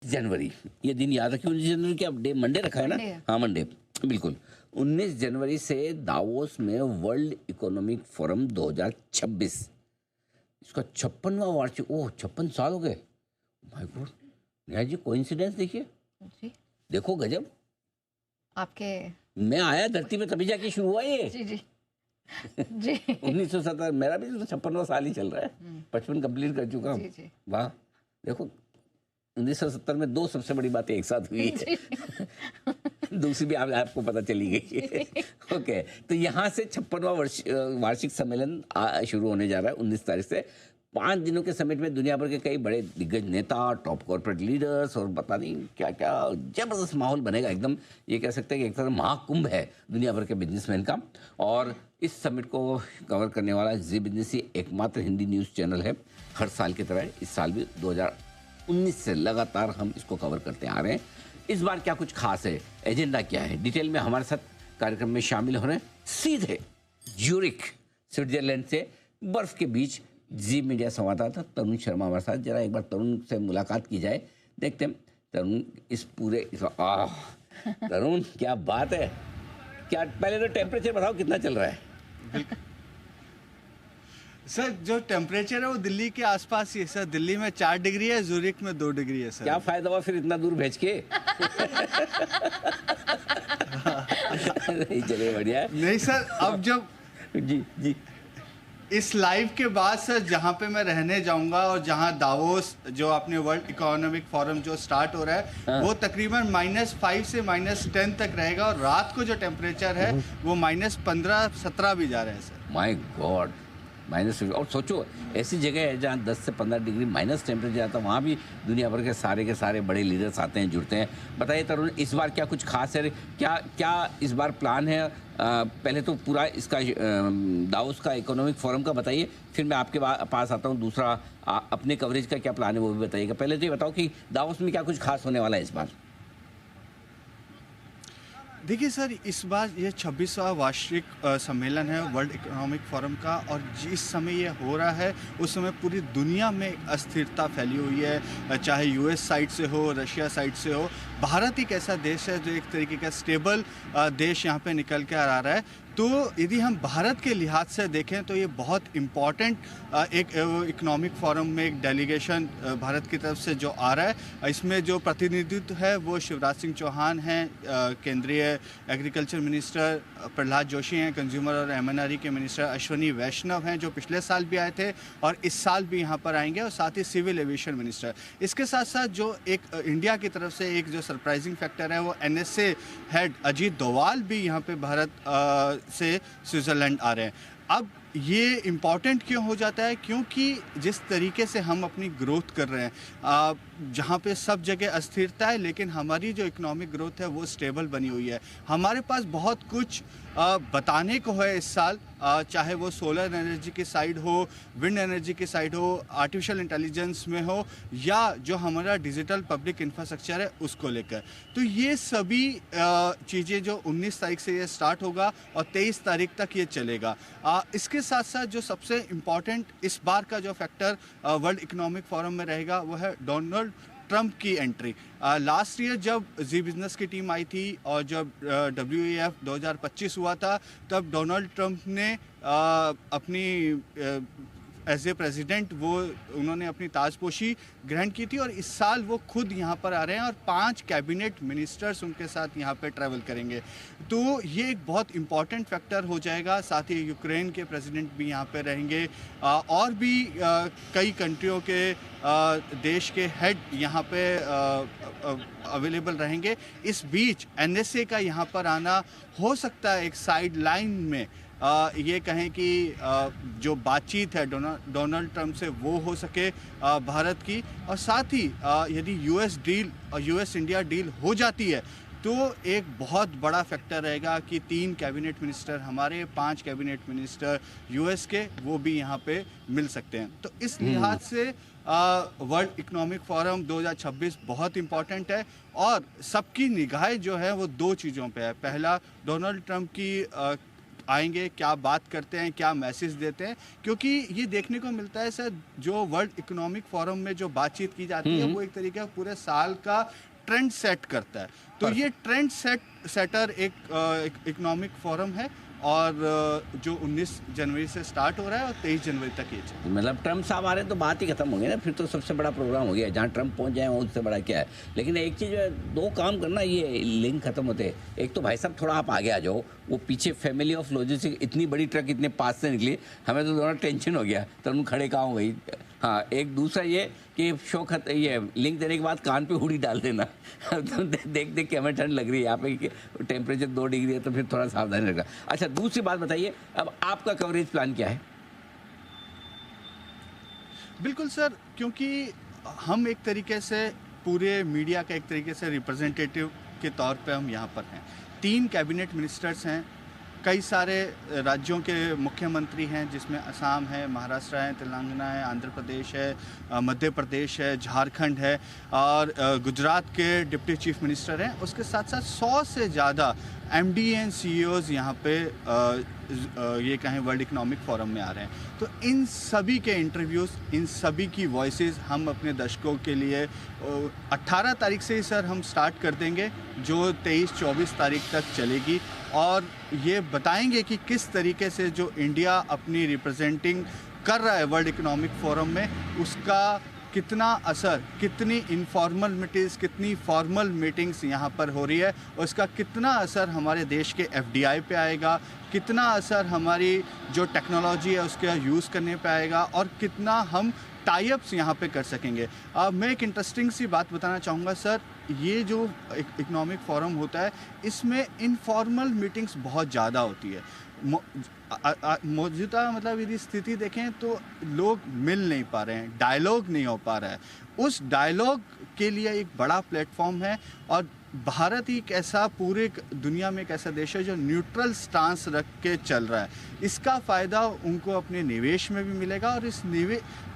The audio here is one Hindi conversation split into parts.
जनवरी, ये दिन याद रखिए। 19 जनवरी क्या डे, मंडे रखा है ना? हाँ मंडे, बिल्कुल। 19 जनवरी से दावोस में वर्ल्ड इकोनॉमिक फोरम 2026, इसका 56वां वार्षिक। ओह 56 साल हो गए, my god. Neha ji coincidence देखिए जी, देखो गजब। आपके मैं आया धरती पे तभी जाके शुरू हुआ ये। जी जी जी 1970, मेरा भी तो 56वां साल ही चल रहा है, 55 कंप्लीट कर चुका हूँ। जी जी वाह, देखो 1970 में दो सबसे बड़ी बातें एक साथ हुई है। दूसरी भी आपको पता चली गई है। ओके, तो यहाँ से 56वां वार्षिक सम्मेलन शुरू होने जा रहा है 19 तारीख से। 5 दिनों के समिट में दुनिया भर के कई बड़े दिग्गज नेता, टॉप कॉर्पोरेट लीडर्स और पता नहीं क्या क्या जबरदस्त माहौल बनेगा एकदम। ये कह सकते हैं कि एक तरह महाकुंभ है दुनिया भर के बिजनेसमैन का। और इस समिट को कवर करने वाला जी बिजनेस ही एकमात्र हिंदी न्यूज़ चैनल है। हर साल की तरह इस साल भी 2019 से लगातार हम इसको कवर करते आ रहे हैं। इस बार क्या कुछ खास है, एजेंडा क्या है, डिटेल में हमारे साथ कार्यक्रम में शामिल हो रहे हैं सीधे ज्यूरिख स्विट्जरलैंड से बर्फ के बीच जी मीडिया संवाददाता तरुण शर्मा हमारे साथ। जरा एक बार तरुण से मुलाकात की जाए, देखते हैं तरुण इस पूरे तरुण क्या बात है। क्या पहले तो टेम्परेचर बताओ कितना चल रहा है? सर जो टेम्परेचर है वो दिल्ली के आसपास ही है सर। दिल्ली में 4 डिग्री है, ज़ुरिख में 2 डिग्री है सर। क्या फायदा हुआ फिर इतना दूर भेज के? नहीं चलिए बढ़िया है। नहीं सर, अब जब जी जी इस लाइव के बाद सर जहाँ पे मैं रहने जाऊंगा और जहाँ दावोस जो अपने वर्ल्ड इकोनॉमिक फोरम जो स्टार्ट हो रहा है वो तकरीबन -5 से -10 तक रहेगा। और रात को जो टेम्परेचर है वो -15-17 भी जा रहा है सर। My God, minus. और सोचो ऐसी जगह है जहाँ 10 से 15 डिग्री माइनस टेम्परेचर आता है, वहाँ भी दुनिया भर के सारे बड़े लीडर्स आते हैं, जुड़ते हैं। बताइए तरुण, इस बार क्या कुछ खास है? क्या इस बार प्लान है? पहले तो पूरा इसका दावोस का इकोनॉमिक फोरम का बताइए, फिर मैं आपके पास आता हूँ। दूसरा अपने कवरेज का क्या प्लान है वो भी बताइएगा। पहले तो ये बताओ कि दावोस में क्या कुछ खास होने वाला है इस बार? देखिए सर, इस बार ये 26वां वार्षिक सम्मेलन है वर्ल्ड इकोनॉमिक फोरम का। और जिस समय ये हो रहा है उस समय पूरी दुनिया में अस्थिरता फैली हुई है, चाहे यूएस साइड से हो, रशिया साइड से हो। भारत एक ऐसा देश है जो एक तरीके का स्टेबल देश यहाँ पे निकल के आ रहा है। तो यदि हम भारत के लिहाज से देखें तो ये बहुत इम्पॉर्टेंट एक इकोनॉमिक फोरम में एक डेलीगेशन भारत की तरफ से जो आ रहा है। इसमें जो प्रतिनिधित्व है वो शिवराज सिंह चौहान हैं, केंद्रीय एग्रीकल्चर मिनिस्टर प्रहलाद जोशी हैं, कंज्यूमर और एमएनआरई के मिनिस्टर अश्वनी वैष्णव हैं जो पिछले साल भी आए थे और इस साल भी यहाँ पर आएंगे, और साथ ही सिविल एविएशन मिनिस्टर। इसके साथ साथ जो एक इंडिया की तरफ से एक जो सरप्राइजिंग फैक्टर है वो एनएसए हेड अजीत डोवाल भी यहाँ पे भारत से स्विट्ज़रलैंड आ रहे हैं। अब ये इम्पॉर्टेंट क्यों हो जाता है? क्योंकि जिस तरीके से हम अपनी ग्रोथ कर रहे हैं, जहाँ पे सब जगह अस्थिरता है लेकिन हमारी जो इकोनॉमिक ग्रोथ है वो स्टेबल बनी हुई है। हमारे पास बहुत कुछ बताने को है इस साल, चाहे वो सोलर एनर्जी की साइड हो, विंड एनर्जी की साइड हो, आर्टिफिशियल इंटेलिजेंस में हो, या जो हमारा डिजिटल पब्लिक इंफ्रास्ट्रक्चर है उसको लेकर। तो ये सभी चीज़ें जो 19 तारीख से ये स्टार्ट होगा और 23 तारीख तक ये चलेगा। इसके साथ साथ जो सबसे इम्पॉर्टेंट इस बार का जो फैक्टर वर्ल्ड इकोनॉमिक फोरम में रहेगा वो है डोनाल्ड ट्रंप की एंट्री। लास्ट ईयर जब जी बिजनेस की टीम आई थी और जब WEF 2025 हुआ था तब डोनाल्ड ट्रंप ने अपनी एज ए प्रेसिडेंट उन्होंने अपनी ताजपोशी ग्रहण की थी। और इस साल वो खुद यहाँ पर आ रहे हैं और 5 कैबिनेट मिनिस्टर्स उनके साथ यहाँ पे ट्रैवल करेंगे। तो ये एक बहुत इम्पॉर्टेंट फैक्टर हो जाएगा। साथ ही यूक्रेन के प्रेसिडेंट भी यहाँ पे रहेंगे और भी कई कंट्रियों के देश के हेड यहाँ पे अवेलेबल रहेंगे। इस बीच एनएसए का यहाँ पर आना हो सकता है एक साइड लाइन में ये कहें कि जो बातचीत है डोनाल्ड ट्रंप से वो हो सके भारत की। और साथ ही यदि यूएस डील और यूएस इंडिया डील हो जाती है तो एक बहुत बड़ा फैक्टर रहेगा कि 3 कैबिनेट मिनिस्टर हमारे, 5 कैबिनेट मिनिस्टर यूएस के, वो भी यहाँ पे मिल सकते हैं। तो इस लिहाज से वर्ल्ड इकोनॉमिक फोरम 2026 बहुत इम्पॉर्टेंट है और सबकी निगाहें जो है वो 2 चीज़ों पे है। पहला, डोनाल्ड ट्रंप की आएंगे, क्या बात करते हैं, क्या मैसेज देते हैं, क्योंकि ये देखने को मिलता है सर, जो वर्ल्ड इकोनॉमिक फोरम में जो बातचीत की जाती है वो एक तरीके का पूरे साल का ट्रेंड सेट करता है। तो ये ट्रेंड सेटर एक इकोनॉमिक फोरम है, और जो 19 जनवरी से स्टार्ट हो रहा है और 23 जनवरी तक ये चलेगा। मतलब ट्रम्प साहब आ रहे हैं तो बात ही खत्म हो गई ना, फिर तो सबसे बड़ा प्रोग्राम हो गया, जहाँ ट्रम्प पहुंच जाए उससे बड़ा क्या है। लेकिन एक चीज़ है, दो काम करना, ये लिंक खत्म होते हैं। एक तो भाई साहब थोड़ा आप आगे आ जाओ, वो पीछे फैमिली ऑफ लॉजिस्टिक, इतनी बड़ी ट्रक इतने पास से निकली, हमें तो थोड़ा टेंशन हो गया, तो हम खड़े कहाँ हो गई। हाँ, एक दूसरा ये कि ये लिंक देने के बाद कान पे हुडी डाल देना तो देख देख के हमें ठंड लग रही है, यहाँ पे टेम्परेचर 2 डिग्री है, तो फिर थोड़ा सावधानी रखना। अच्छा, दूसरी बात बताइए, अब आपका कवरेज प्लान क्या है? बिल्कुल सर, क्योंकि हम एक तरीके से पूरे मीडिया का एक तरीके से रिप्रेजेंटेटिव के तौर पे हम यहाँ पर हैं। 3 कैबिनेट मिनिस्टर्स हैं, कई सारे राज्यों के मुख्यमंत्री हैं, जिसमें असम है, महाराष्ट्र है, तेलंगाना है, आंध्र प्रदेश है, मध्य प्रदेश है, झारखंड है, और गुजरात के डिप्टी चीफ मिनिस्टर हैं। उसके साथ साथ 100 से ज़्यादा MD एंड CEOs यहाँ पे ये कहें वर्ल्ड इकोनॉमिक फोरम में आ रहे हैं। तो इन सभी के इंटरव्यूज़, इन सभी की वॉइसेस हम अपने दर्शकों के लिए 18 तारीख से ही सर हम स्टार्ट कर देंगे, जो 23-24 तारीख तक चलेगी, और ये बताएंगे कि किस तरीके से जो इंडिया अपनी रिप्रेजेंटिंग कर रहा है वर्ल्ड इकोनॉमिक फोरम में, उसका कितना असर, कितनी इनफॉर्मल मीटिंग्स, कितनी फॉर्मल मीटिंग्स यहाँ पर हो रही है, और इसका कितना असर हमारे देश के FDI पे आएगा, कितना असर हमारी जो टेक्नोलॉजी है उसके यूज़ करने पे आएगा, और कितना हम टाई अप्स यहाँ पे कर सकेंगे। मैं एक इंटरेस्टिंग सी बात बताना चाहूँगा सर, ये जो इकोनॉमिक फोरम होता है, इसमें इनफॉर्मल मीटिंग्स बहुत ज़्यादा होती है। मौजूदा मतलब यदि स्थिति देखें तो लोग मिल नहीं पा रहे हैं, डायलॉग नहीं हो पा रहा है। उस डायलॉग के लिए एक बड़ा प्लेटफॉर्म है, और भारत ही एक ऐसा पूरे दुनिया में एक ऐसा देश है जो न्यूट्रल स्टांस रख के चल रहा है। इसका फ़ायदा उनको अपने निवेश में भी मिलेगा, और इस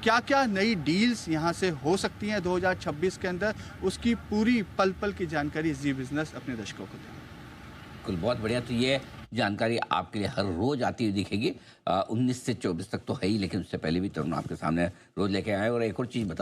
क्या क्या नई डील्स यहाँ से हो सकती हैं 2026 के अंदर, उसकी पूरी पल पल की जानकारी जी बिज़नेस अपने दर्शकों को देगा। बिल्कुल, बहुत बढ़िया। तो ये जानकारी आपके लिए हर रोज़ आती हुई दिखेगी। 19 से 24 तक तो है ही, लेकिन उससे पहले भी तरुण आपके सामने रोज़ लेके आए। और एक और चीज़ बता